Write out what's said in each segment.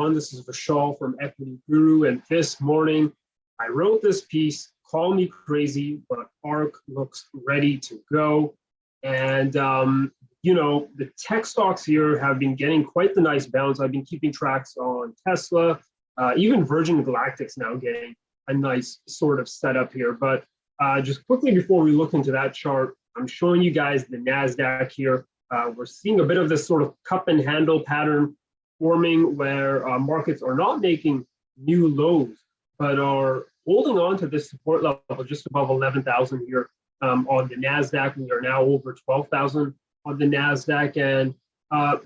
everyone. This is Vishal from Equity Guru, and this morning I wrote this piece, Call Me Crazy, but ARK looks ready to go. And, you know, the tech stocks here have been getting quite the nice bounce. I've been keeping tracks on Tesla, even Virgin Galactic's now getting a nice sort of setup here. But just quickly before we look into that chart, I'm showing you guys the NASDAQ here. We're seeing a bit of this sort of cup and handle pattern forming where markets are not making new lows, but are holding on to this support level just above 11,000 here on the NASDAQ. We are now over 12,000 on the NASDAQ. And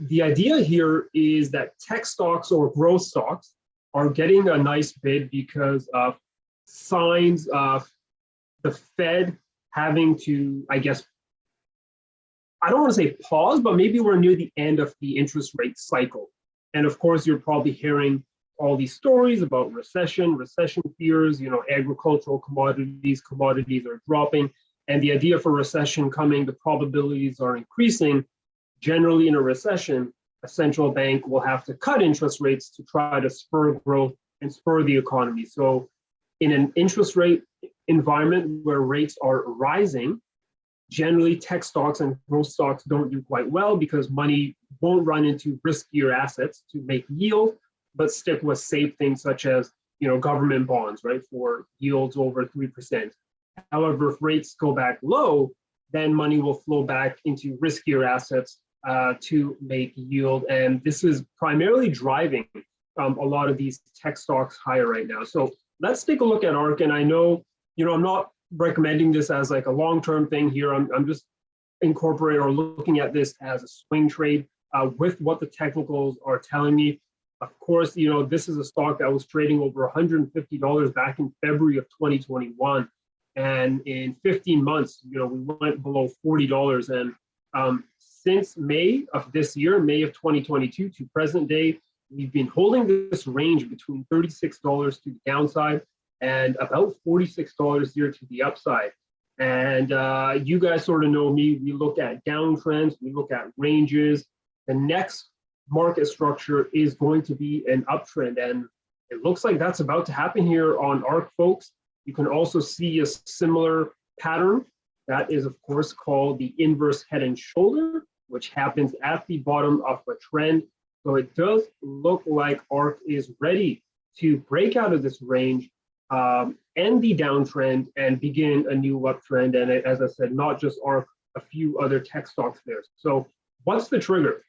the idea here is that tech stocks or growth stocks are getting a nice bid because of signs of the Fed having to, I guess, I don't want to say pause, but maybe we're near the end of the interest rate cycle. And of course, you're probably hearing all these stories about recession fears, you know, agricultural commodities are dropping. And the idea for recession coming, the probabilities are increasing. Generally in a recession, a central bank will have to cut interest rates to try to spur growth and spur the economy. So in an interest rate environment where rates are rising, generally tech stocks and growth stocks don't do quite well because money won't run into riskier assets to make yield, but stick with safe things such as, you know, government bonds, right, for yields over 3%. However, if rates go back low, then money will flow back into riskier assets to make yield. And this is primarily driving a lot of these tech stocks higher right now. So let's take a look at ARK. And I know, you know, I'm not recommending this as like a long-term thing here. I'm just incorporating or looking at this as a swing trade with what the technicals are telling me. Of course, you know, this is a stock that was trading over $150 back in February of 2021. And in 15 months, you know, we went below $40. And since May of this year, May of 2022 to present day, we've been holding this range between $36 to the downside and about $46 here to the upside. And you guys sort of know me, we look at downtrends, we look at ranges. The next market structure is going to be an uptrend. And it looks like that's about to happen here on ARK, folks. You can also see a similar pattern. That is, of course, called the inverse head and shoulder, which happens at the bottom of a trend. So it does look like ARK is ready to break out of this range, end the downtrend, and begin a new uptrend. And as I said, not just ARK, a few other tech stocks there. So what's the trigger?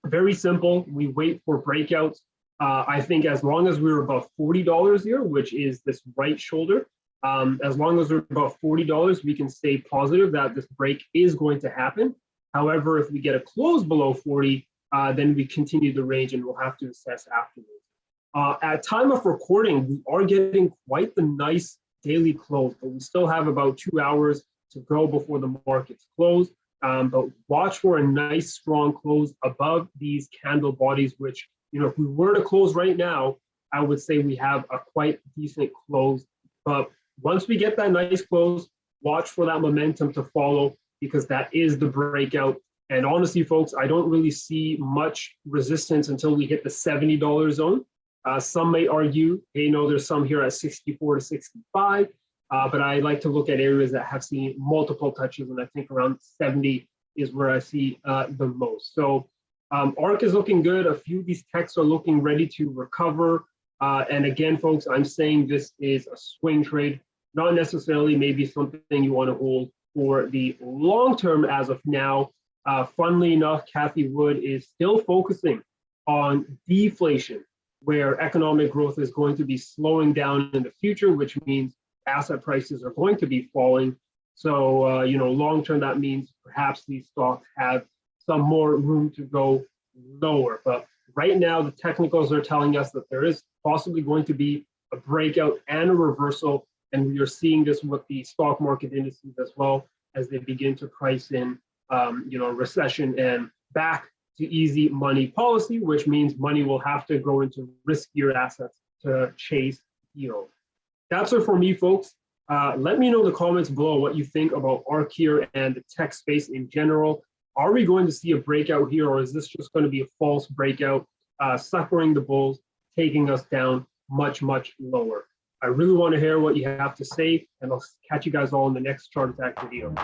Very simple. We wait for breakouts. I think as long as we're above $40 here, which is this right shoulder, as long as we're above $40, we can stay positive that this break is going to happen. However, if we get a close below 40, then we continue the range and we'll have to assess afterwards. At time of recording, we are getting quite the nice daily close, but we still have about 2 hours to go before the markets close. But watch for a nice strong close above these candle bodies, which, you know, if we were to close right now, I would say we have a quite decent close. But once we get that nice close, watch for that momentum to follow because that is the breakout. And honestly, folks, I don't really see much resistance until we hit the $70 zone. Some may argue, hey, no, there's some here at 64 to 65. But I like to look at areas that have seen multiple touches, and I think around 70 is where I see the most. So ARK is looking good. A few of these techs are looking ready to recover. And again, folks, I'm saying this is a swing trade, not necessarily maybe something you want to hold for the long term as of now. Funnily enough, Cathie Wood is still focusing on deflation, where economic growth is going to be slowing down in the future, which means asset prices are going to be falling. So, you know, long term, that means perhaps these stocks have some more room to go lower. But right now, the technicals are telling us that there is possibly going to be a breakout and a reversal. And we are seeing this with the stock market indices as well as they begin to price in, you know, recession and back to easy money policy, which means money will have to go into riskier assets to chase yield. That's it for me, folks. Let me know in the comments below what you think about ARK here and the tech space in general. Are we going to see a breakout here, or is this just going to be a false breakout, suckering the bulls? taking us down much, much lower. I really want to hear what you have to say, and I'll catch you guys all in the next chart attack video.